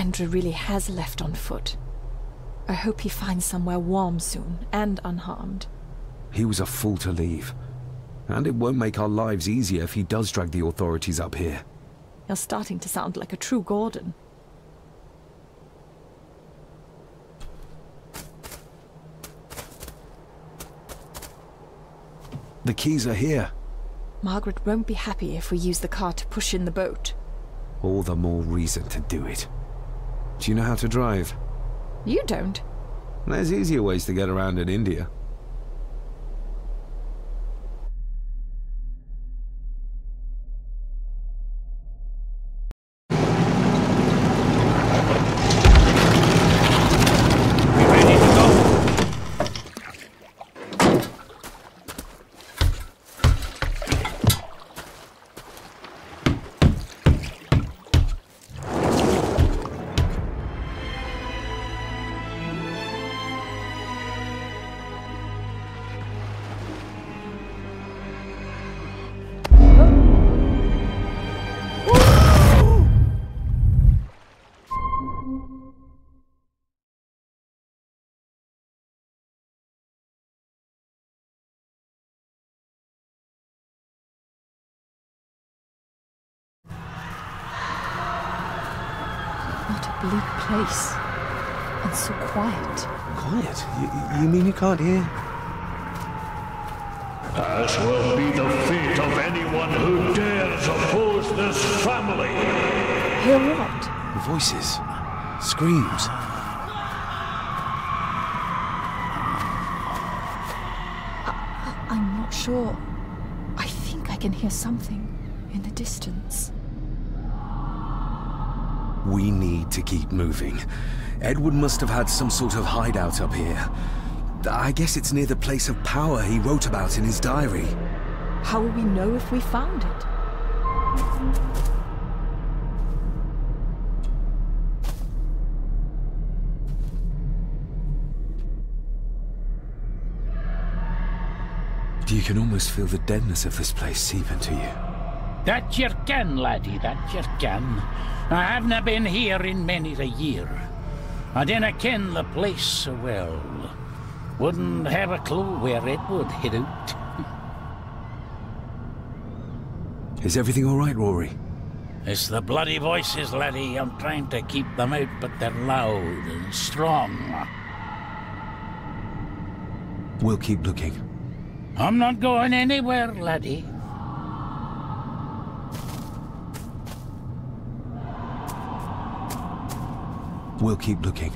Andrew really has left on foot. I hope he finds somewhere warm soon, and unharmed. He was a fool to leave. And it won't make our lives easier if he does drag the authorities up here. You're starting to sound like a true Gordon. The keys are here. Margaret won't be happy if we use the car to push in the boat. All the more reason to do it. Do you know how to drive? You don't. There's easier ways to get around in India. Bleak place. And so quiet. Quiet? You mean you can't hear? As will be the fate of anyone who dares oppose this family. Hear what? Voices. Screams. I'm not sure. I think I can hear something in the distance. We need to keep moving. Edward must have had some sort of hideout up here. I guess it's near the place of power he wrote about in his diary. How will we know if we found it? You can almost feel the deadness of this place seep into you. That you can, laddie, that you can. I havena been here in many a year. I dinna ken the place so well. Wouldn't have a clue where it would hit out. Is everything all right, Rory? It's the bloody voices, laddie. I'm trying to keep them out, but they're loud and strong. We'll keep looking. I'm not going anywhere, laddie. We'll keep looking.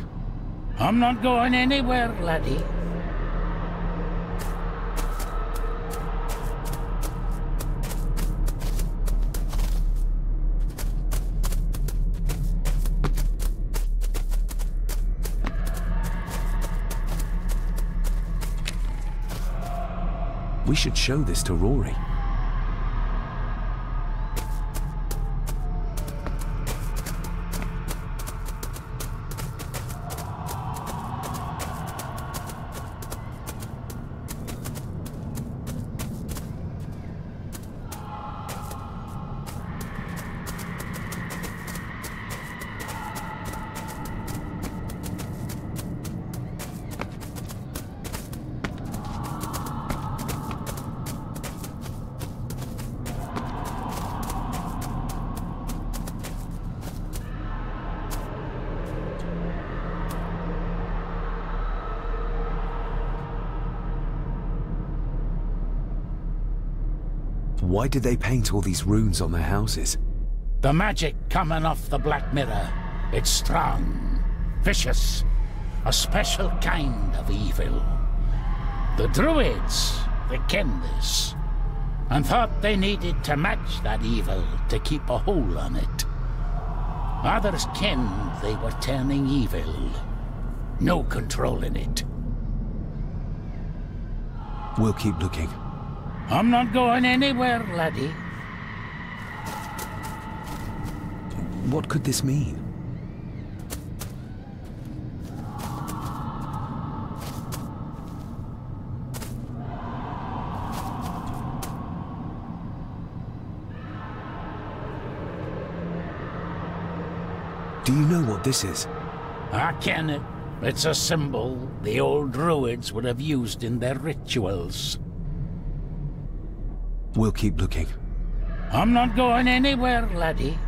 I'm not going anywhere, laddie. We should show this to Rory. Why did they paint all these runes on their houses? The magic coming off the Black Mirror. It's strong, vicious, a special kind of evil. The Druids, they kenned this, and thought they needed to match that evil to keep a hold on it. Others kenned they were turning evil. No controlling it. We'll keep looking. I'm not going anywhere, laddie. What could this mean? Do you know what this is? I ken it. It's a symbol the old druids would have used in their rituals. We'll keep looking. I'm not going anywhere, laddie.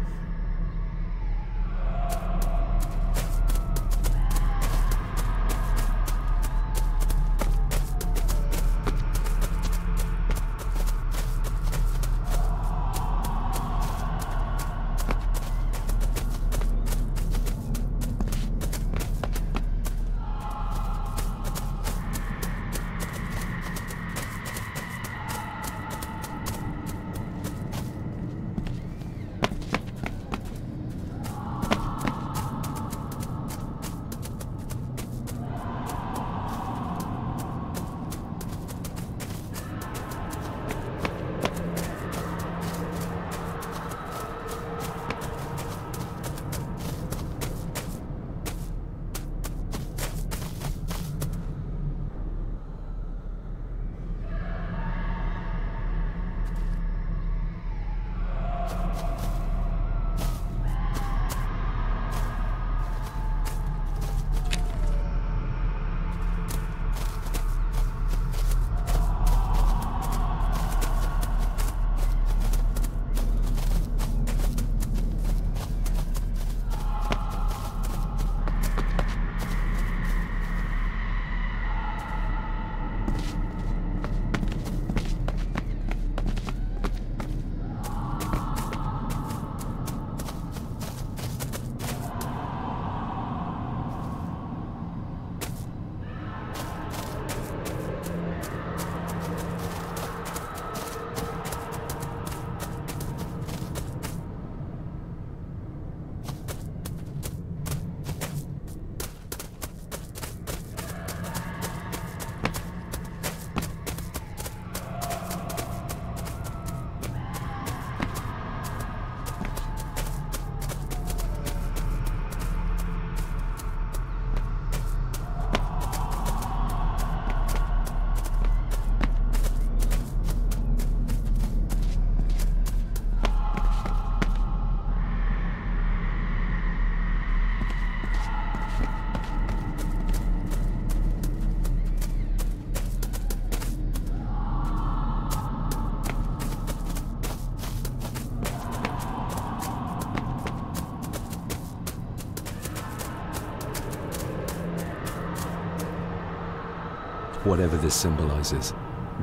Whatever this symbolizes,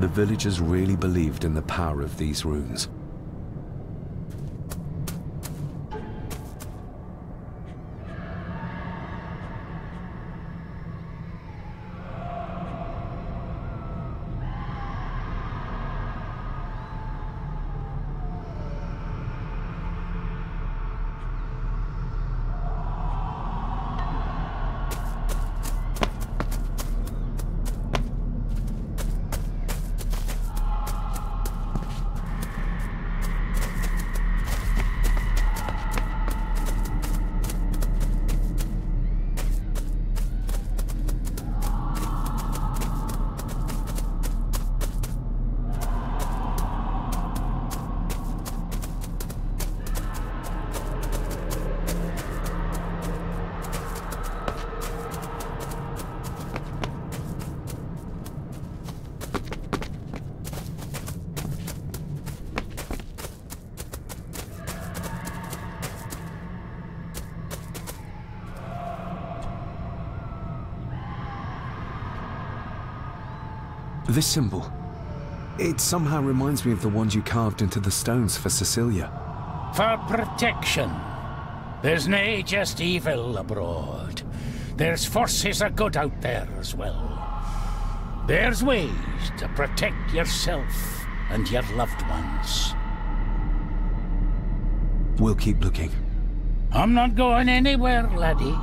the villagers really believed in the power of these runes. This symbol, it somehow reminds me of the ones you carved into the stones for Cecilia. For protection. There's nae just evil abroad. There's forces of good out there as well. There's ways to protect yourself and your loved ones. We'll keep looking. I'm not going anywhere, laddie.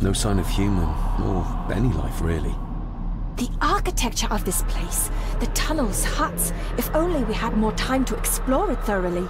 No sign of human, or any life, really. The architecture of this place, the tunnels, huts, if only we had more time to explore it thoroughly.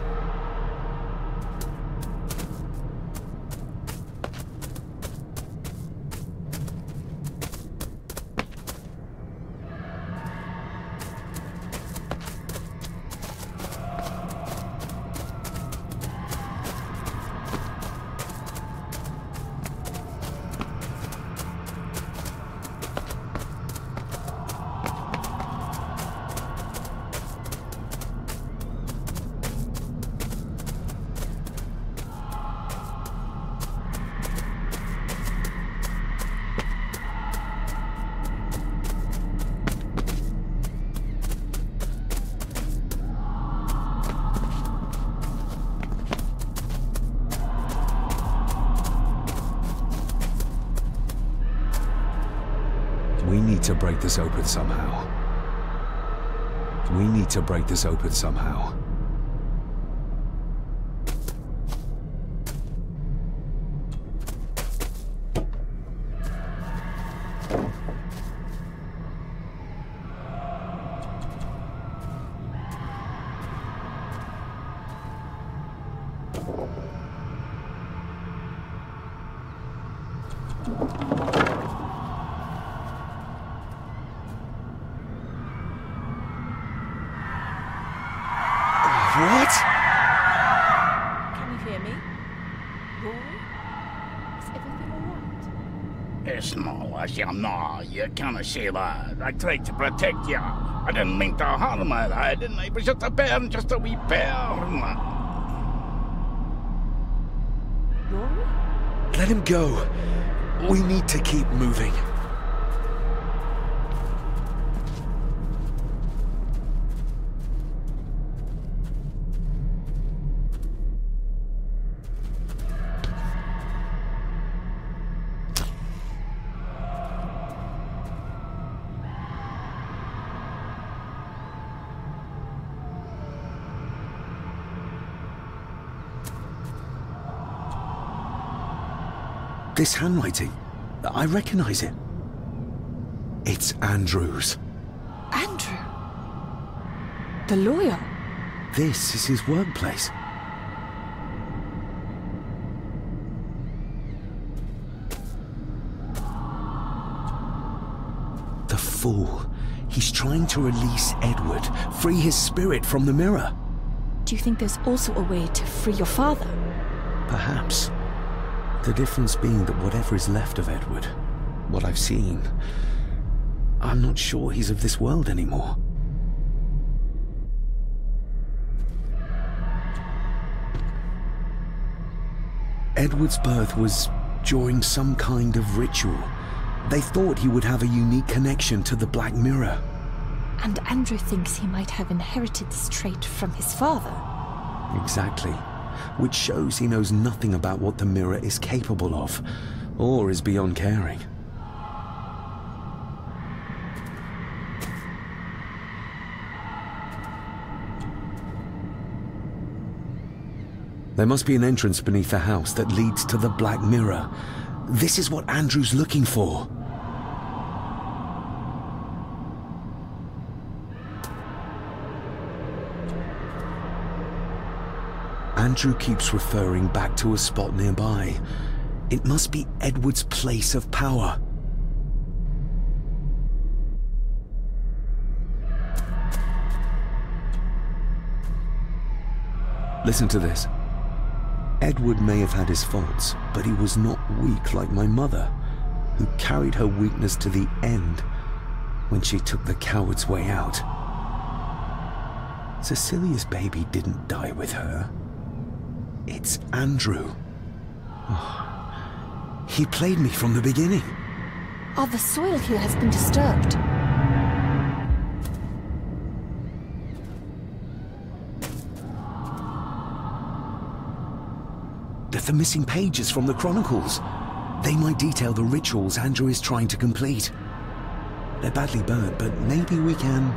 to break this open somehow. We need to break this open somehow. What? Can you hear me? Roy? Is everything alright? It's no, as you know, you can't see that. I tried to protect you. I didn't mean to harm her, I didn't. It was just a burn, just a wee burn. Roy? Let him go. We need to keep moving. This handwriting, I recognize it. It's Andrew's. Andrew? The lawyer? This is his workplace. The fool. He's trying to release Edward, free his spirit from the mirror. Do you think there's also a way to free your father? Perhaps. The difference being that whatever is left of Edward, what I've seen, I'm not sure he's of this world anymore. Edward's birth was during some kind of ritual. They thought he would have a unique connection to the Black Mirror. And Andrew thinks he might have inherited this trait from his father. Exactly. Which shows he knows nothing about what the mirror is capable of, or is beyond caring. There must be an entrance beneath the house that leads to the Black Mirror. This is what Andrew's looking for. Andrew keeps referring back to a spot nearby. It must be Edward's place of power. Listen to this. Edward may have had his faults, but he was not weak like my mother, who carried her weakness to the end when she took the coward's way out. Cecilia's baby didn't die with her. It's Andrew. Oh, he played me from the beginning. Oh, the soil here has been disturbed. They're the missing pages from the Chronicles. They might detail the rituals Andrew is trying to complete. They're badly burnt, but maybe we can...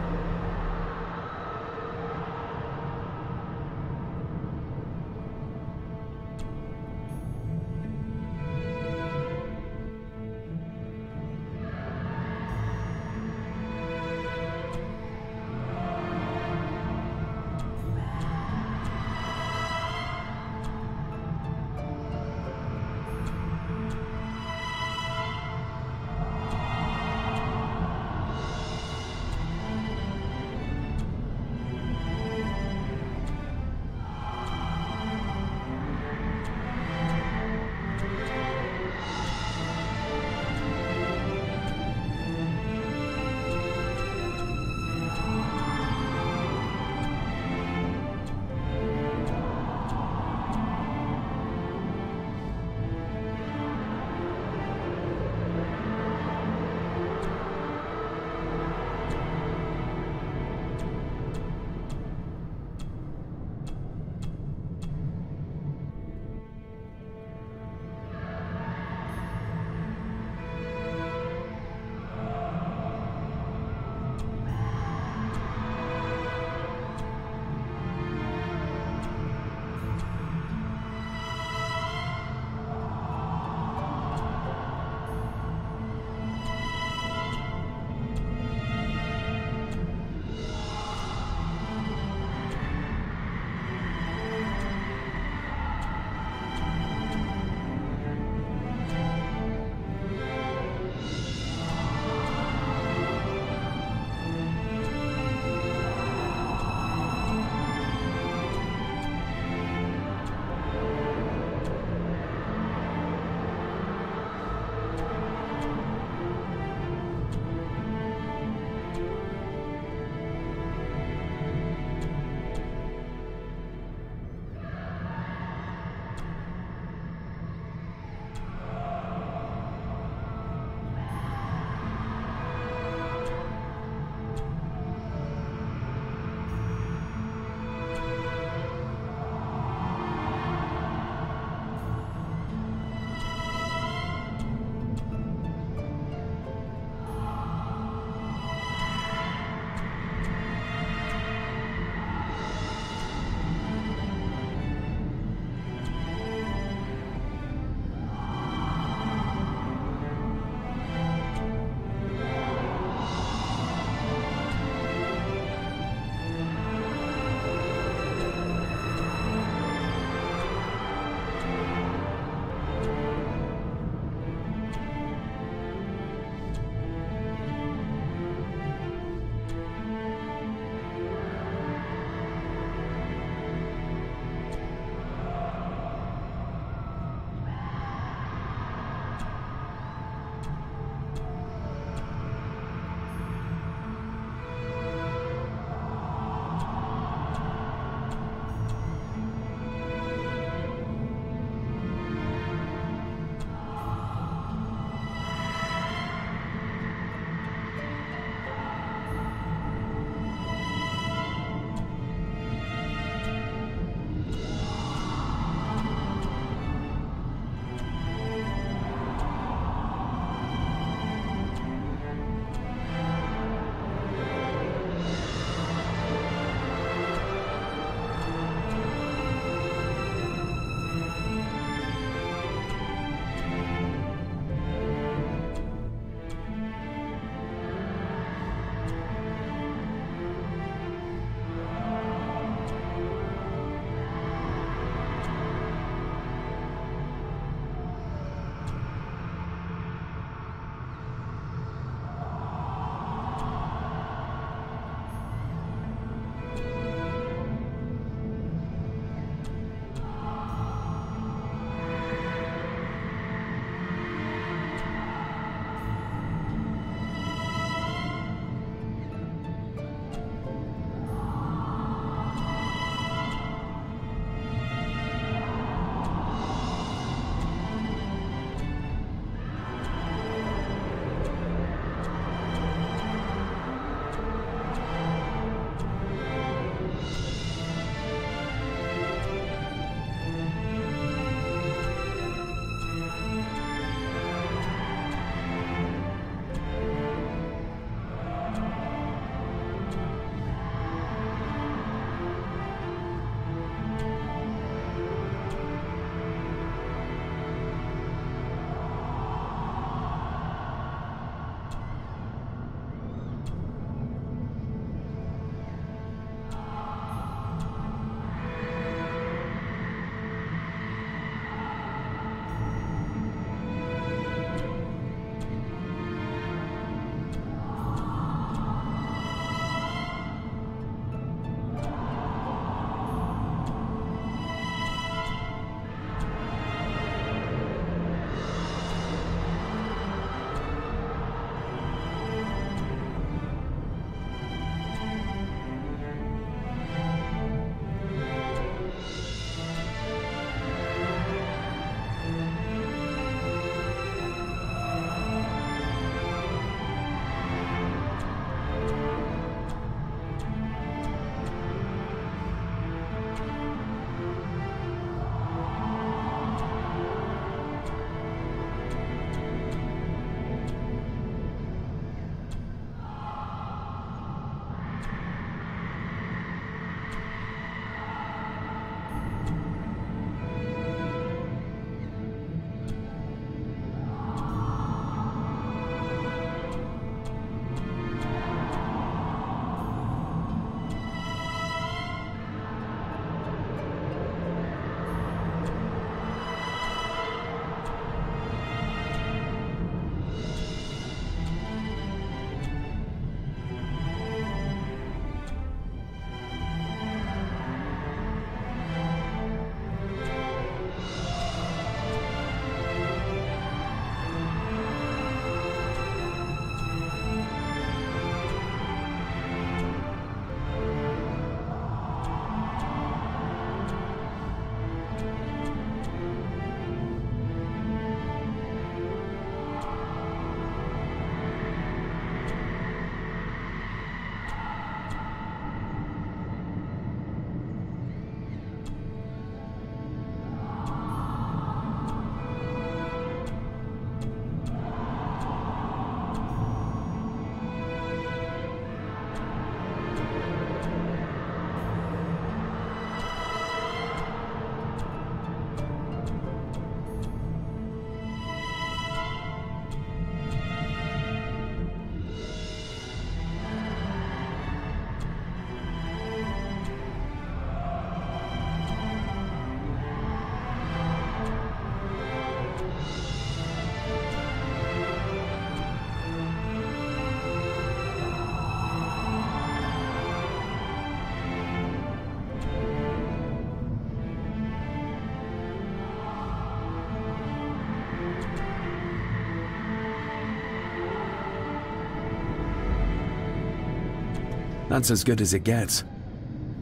That's as good as it gets.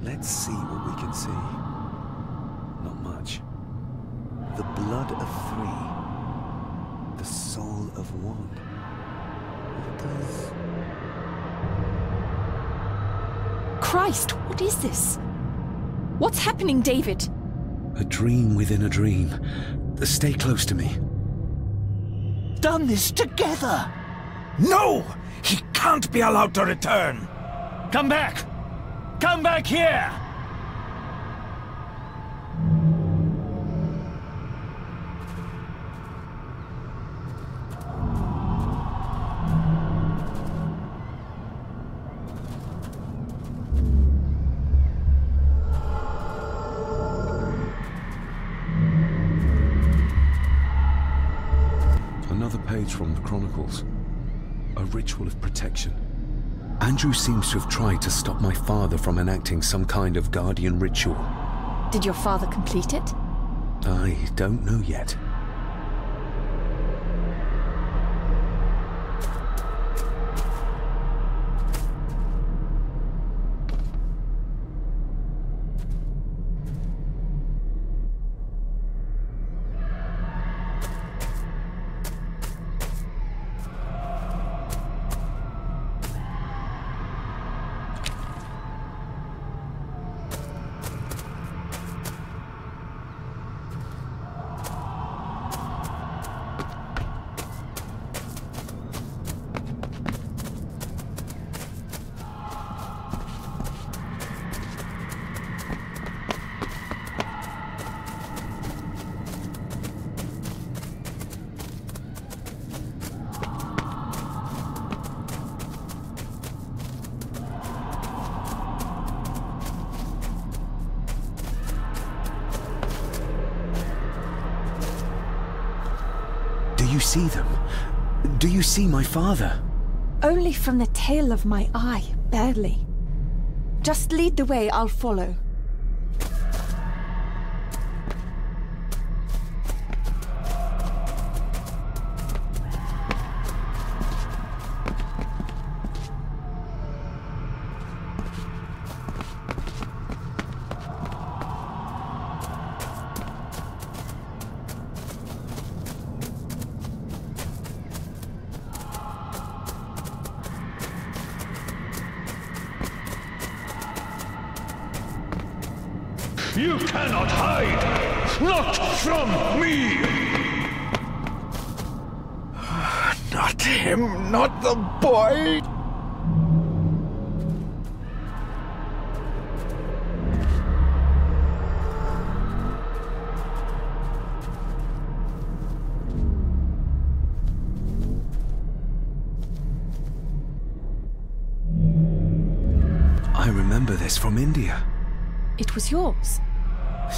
Let's see what we can see. Not much. The blood of 3. The soul of 1. What does... Christ, what is this? What's happening, David? A dream within a dream. Stay close to me. Done this together! No! He can't be allowed to return! Come back! Come back here! Another page from the Chronicles. A ritual of protection. Andrew seems to have tried to stop my father from enacting some kind of guardian ritual. Did your father complete it? I don't know yet. Do you see them? Do you see my father? Only from the tail of my eye, barely. Just lead the way, I'll follow. You cannot hide! Not from me! Not him, not the boy! I remember this from India. It was yours?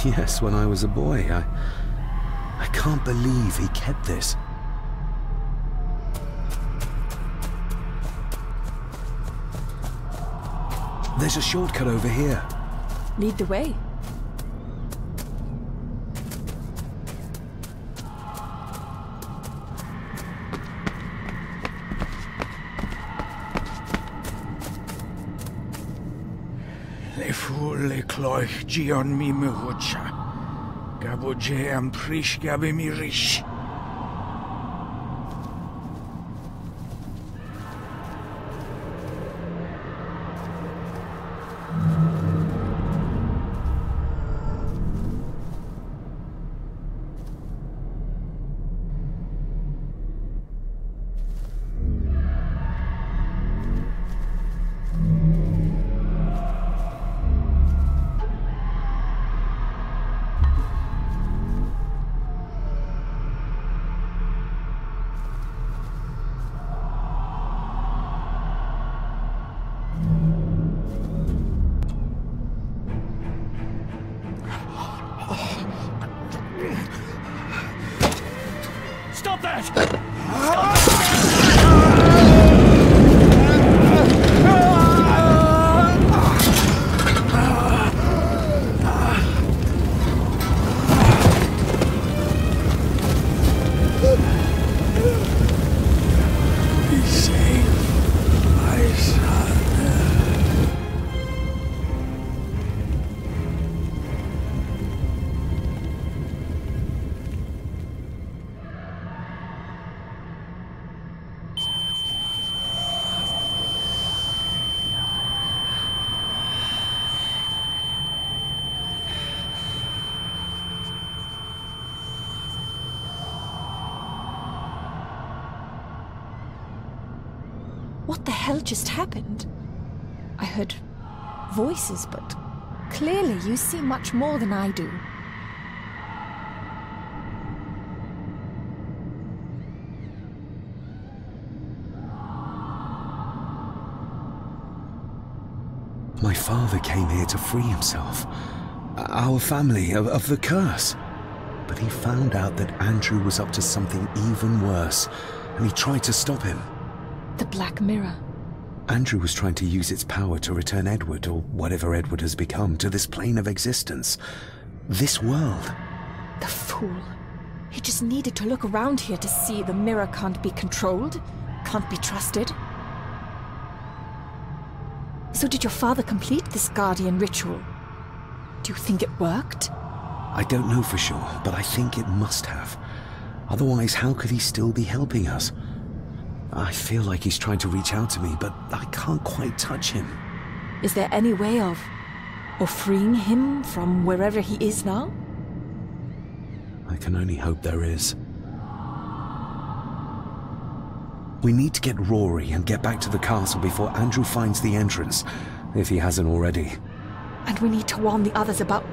Yes, when I was a boy. I can't believe he kept this. There's a shortcut over here. Lead the way. Le fu le cloich gion mi muhucha. Gaboje am prish gabe mi rish. What the hell just happened? I heard voices, but clearly you see much more than I do. My father came here to free himself, our family, of the curse. But he found out that Andrew was up to something even worse, and he tried to stop him. The Black Mirror. Andrew was trying to use its power to return Edward, or whatever Edward has become, to this plane of existence. This world. The fool. He just needed to look around here to see the mirror can't be controlled, can't be trusted. So did your father complete this guardian ritual? Do you think it worked? I don't know for sure, but I think it must have. Otherwise, how could he still be helping us? I feel like he's trying to reach out to me, but I can't quite touch him. Is there any way of freeing him from wherever he is now? I can only hope there is. We need to get Rory and get back to the castle before Andrew finds the entrance, if he hasn't already. And we need to warn the others about...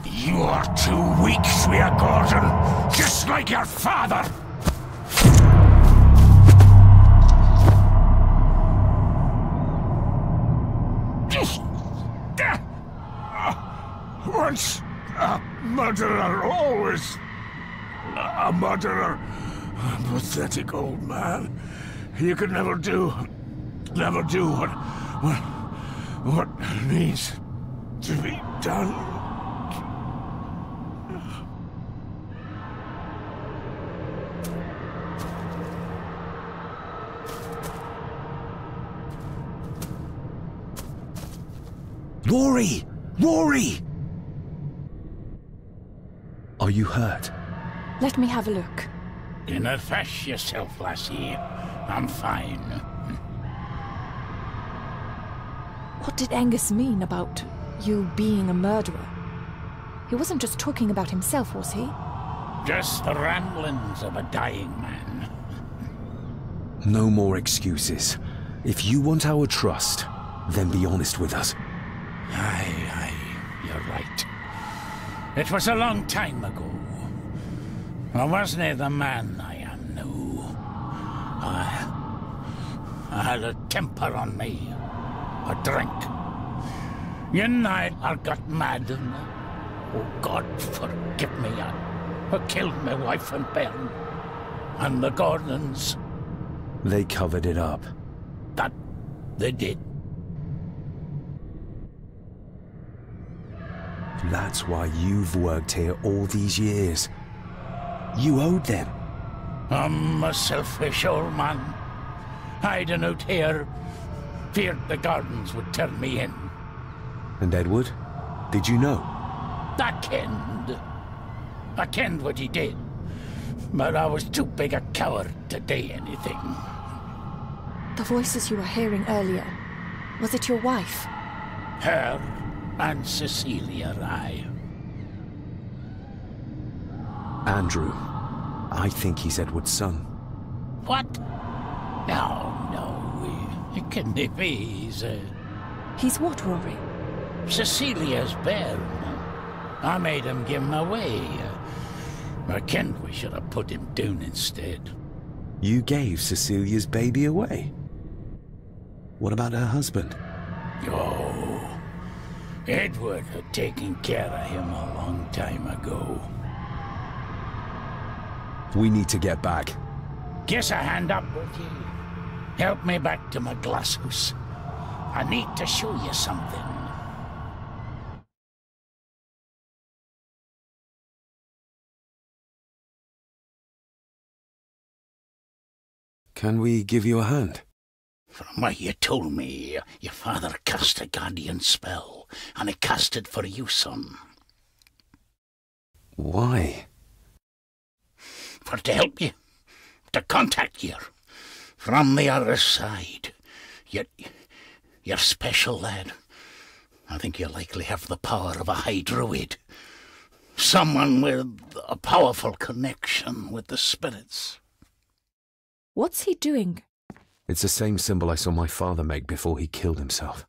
You are too weak, Swear Gordon, just like your father. Once a murderer, always a murderer. A pathetic old man. You could never do what needs to be done. Rory! Rory! Are you hurt? Let me have a look. Dinna fash yourself, lassie. I'm fine. What did Angus mean about you being a murderer? He wasn't just talking about himself, was he? Just the ramblings of a dying man. No more excuses. If you want our trust, then be honest with us. Aye, you're right. It was a long time ago. I wasn't the man I am now. I had a temper on me. A drink. One night I got mad and, oh God forgive me, I killed my wife and bairn. And the Gordons. They covered it up. That they did. That's why you've worked here all these years. You owed them. I'm a selfish old man. Hiding out here, feared the Gordons would turn me in. And Edward? Did you know? I kenned what he did. But I was too big a coward to do anything. The voices you were hearing earlier, was it your wife? Her and Cecilia, aye. Andrew. I think he's Edward's son. What? No, it couldn't be. He's what, Rory? Cecilia's bairn. I made him give him away. I kenned we should have put him down instead. You gave Cecilia's baby away? What about her husband? Oh, Edward had taken care of him a long time ago. We need to get back. Guess a hand up, would you? Help me back to my glasshouse. I need to show you something. Can we give you a hand? From what you told me, your father cast a guardian spell, and he cast it for you, son. Why? for to help you, to contact you from the other side. Yet you're special, lad. I think you likely have the power of a high druid. Someone with a powerful connection with the spirits. What's he doing? It's the same symbol I saw my father make before he killed himself.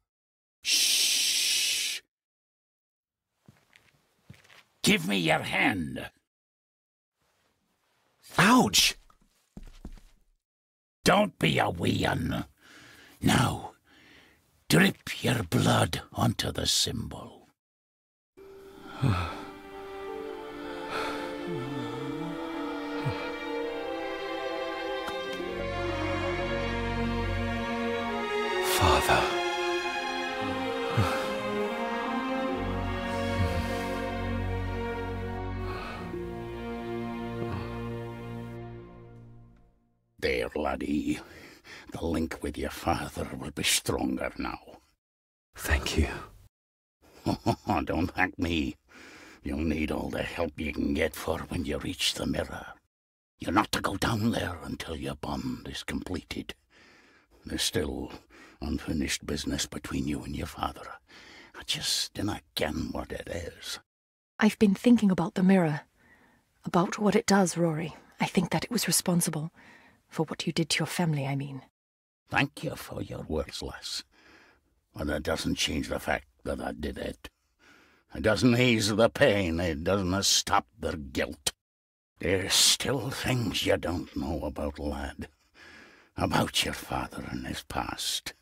Shh! Give me your hand. Ouch! Don't be a wee un. Now, drip your blood onto the symbol. Father. There, laddie. The link with your father will be stronger now. Thank you. Don't thank me. You'll need all the help you can get for when you reach the mirror. You're not to go down there until your bond is completed. There's still unfinished business between you and your father. I just dinna ken what it is. I've been thinking about the mirror. About what it does, Rory. I think that it was responsible. For what you did to your family, I mean. Thank you for your words, lass. But that doesn't change the fact that I did it. It doesn't ease the pain. It doesn't stop the guilt. There's still things you don't know about, lad. About your father and his past.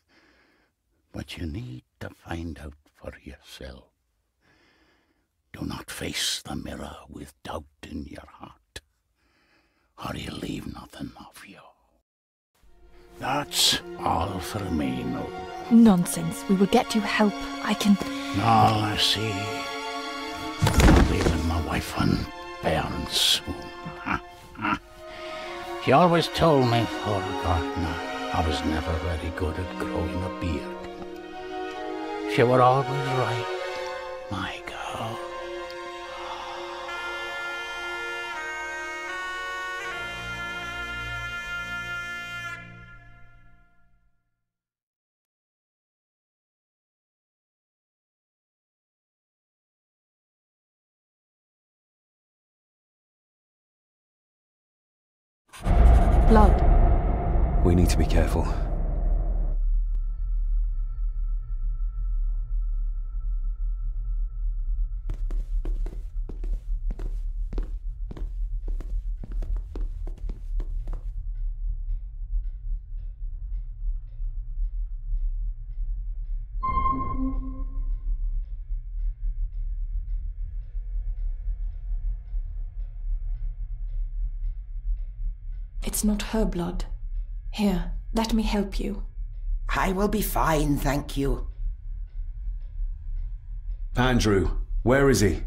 But you need to find out for yourself. Do not face the mirror with doubt in your heart, or you'll leave nothing of you. That's all for me, no. Nonsense. We will get you help. I can... All I see. I'm leaving my wife and parents soon. She always told me, for a gardener, I was never very good at growing a beard. She were always right, my girl. Blood. We need to be careful. It's not her blood. Here, let me help you. I will be fine, thank you. Andrew, where is he?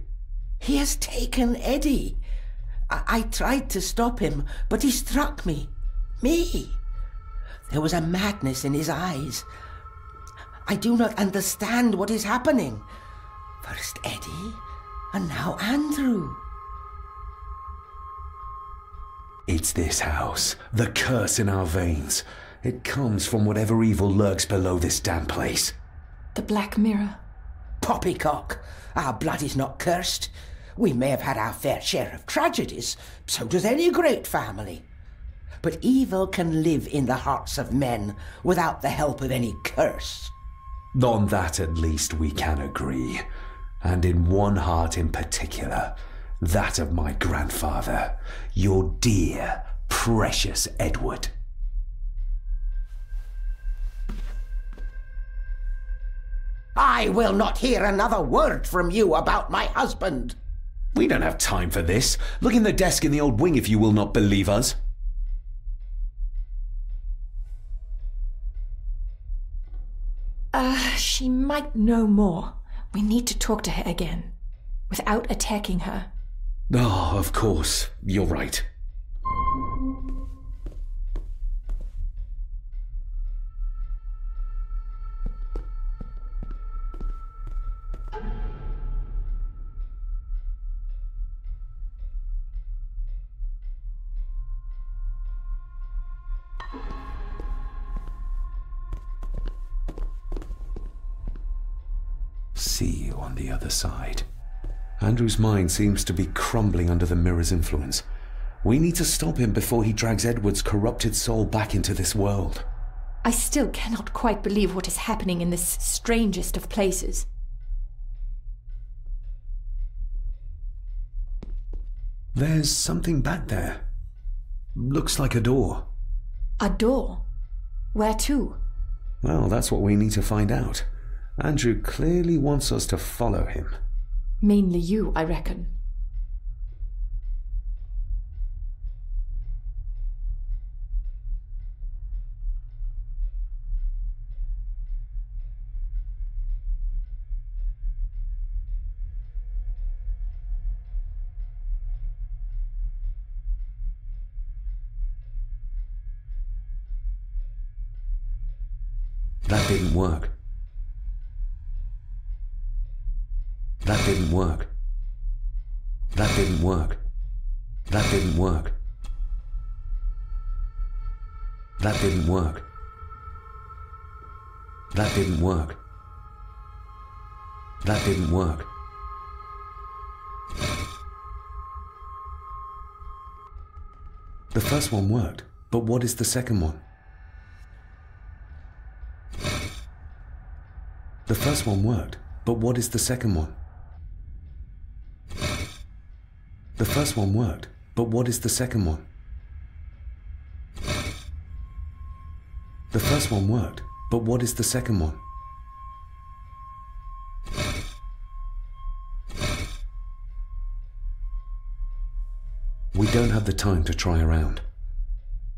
He has taken Eddie. I tried to stop him, but he struck me. Me. There was a madness in his eyes. I do not understand what is happening. First Eddie, and now Andrew. It's this house. The curse in our veins. It comes from whatever evil lurks below this damn place. The Black Mirror. Poppycock. Our blood is not cursed. We may have had our fair share of tragedies. So does any great family. But evil can live in the hearts of men without the help of any curse. On that at least we can agree. And in one heart in particular. That of my grandfather, your dear, precious Edward. I will not hear another word from you about my husband. We don't have time for this. Look in the desk in the old wing if you will not believe us. She might know more. We need to talk to her again, without attacking her. Oh, of course. You're right. see you on the other side. Andrew's mind seems to be crumbling under the mirror's influence. We need to stop him before he drags Edward's corrupted soul back into this world. I still cannot quite believe what is happening in this strangest of places. There's something back there. Looks like a door. A door? Where to? Well, that's what we need to find out. Andrew clearly wants us to follow him. Mainly you, I reckon. That didn't work. That didn't work. That didn't work. That didn't work. That didn't work. That didn't work. That didn't work. The first one worked, but what is the second one? The first one worked, but what is the second one? The first one worked, but what is the second one? The first one worked, but what is the second one? We don't have the time to try around.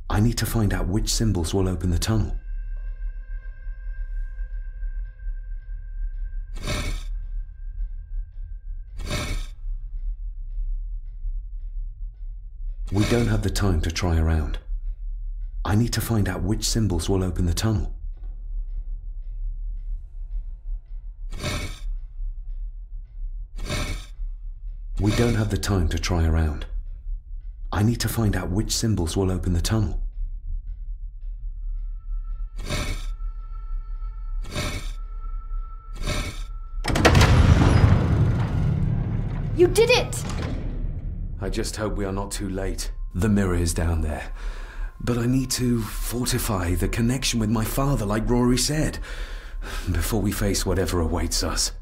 I need to find out which symbols will open the tunnel. We don't have the time to try around. I need to find out which symbols will open the tunnel. We don't have the time to try around. I need to find out which symbols will open the tunnel. You did it! I just hope we are not too late. The mirror is down there. But I need to fortify the connection with my father, like Rory said, before we face whatever awaits us.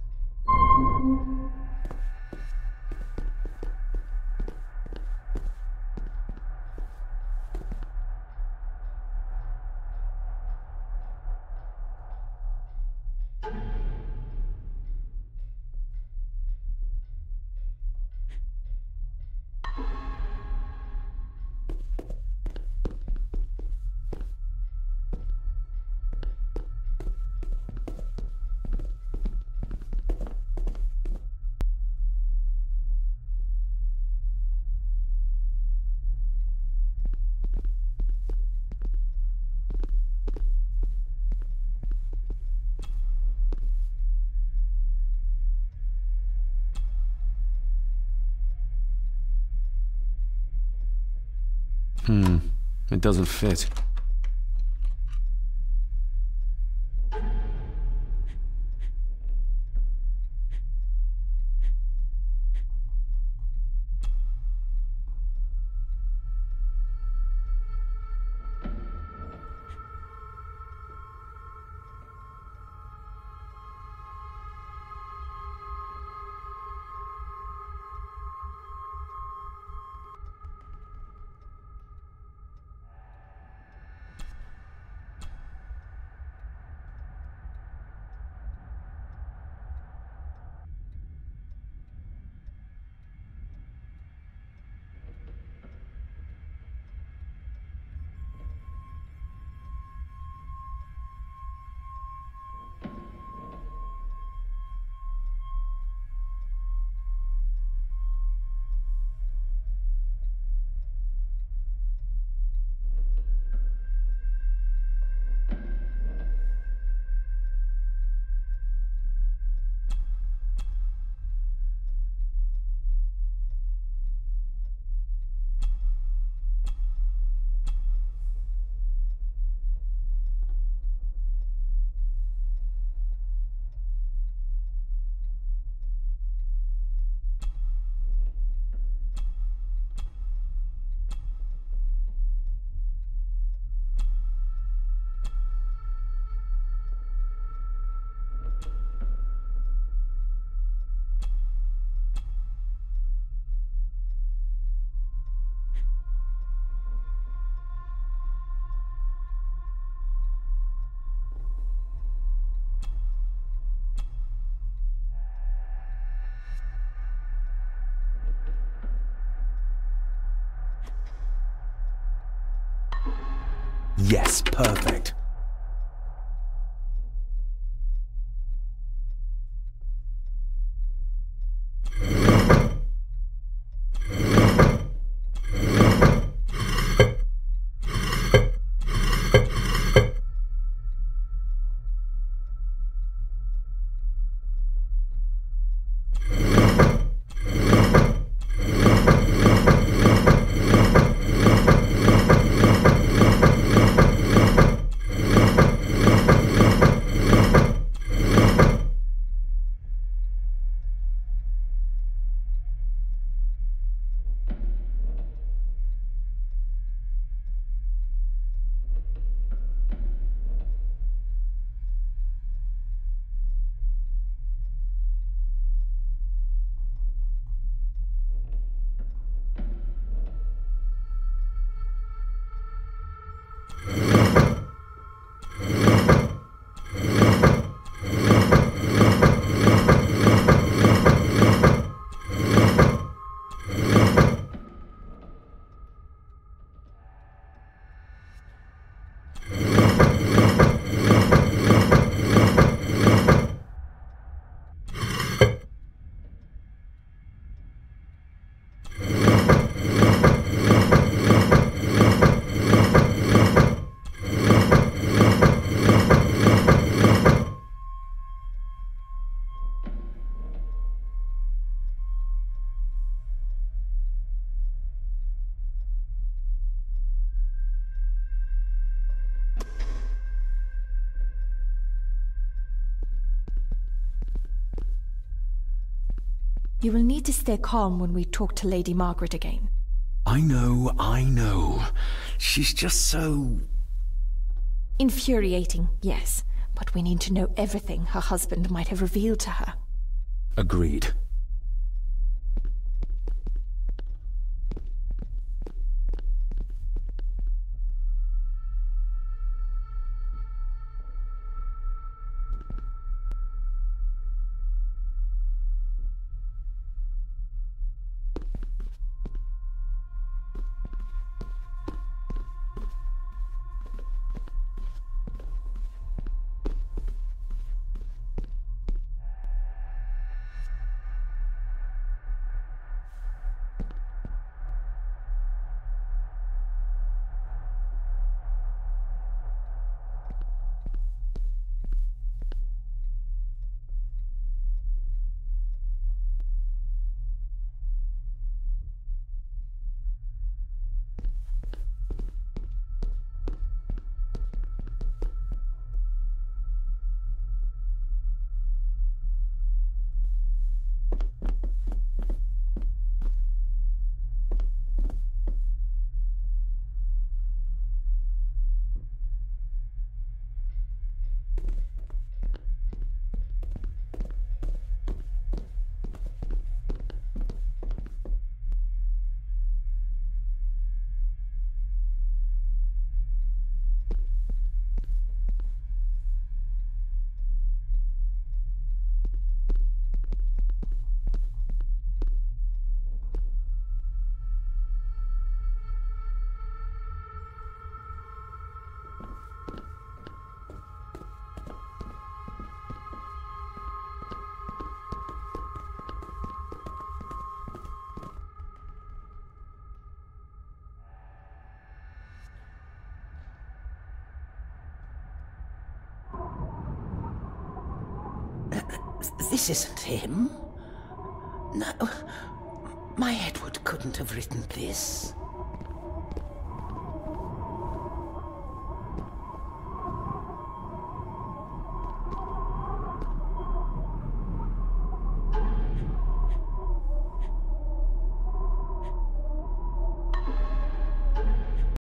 It doesn't fit. Yes, perfect. You will need to stay calm when we talk to Lady Margaret again. I know. She's just so... Infuriating, yes. But we need to know everything her husband might have revealed to her. Agreed. This isn't him. No, my Edward couldn't have written this.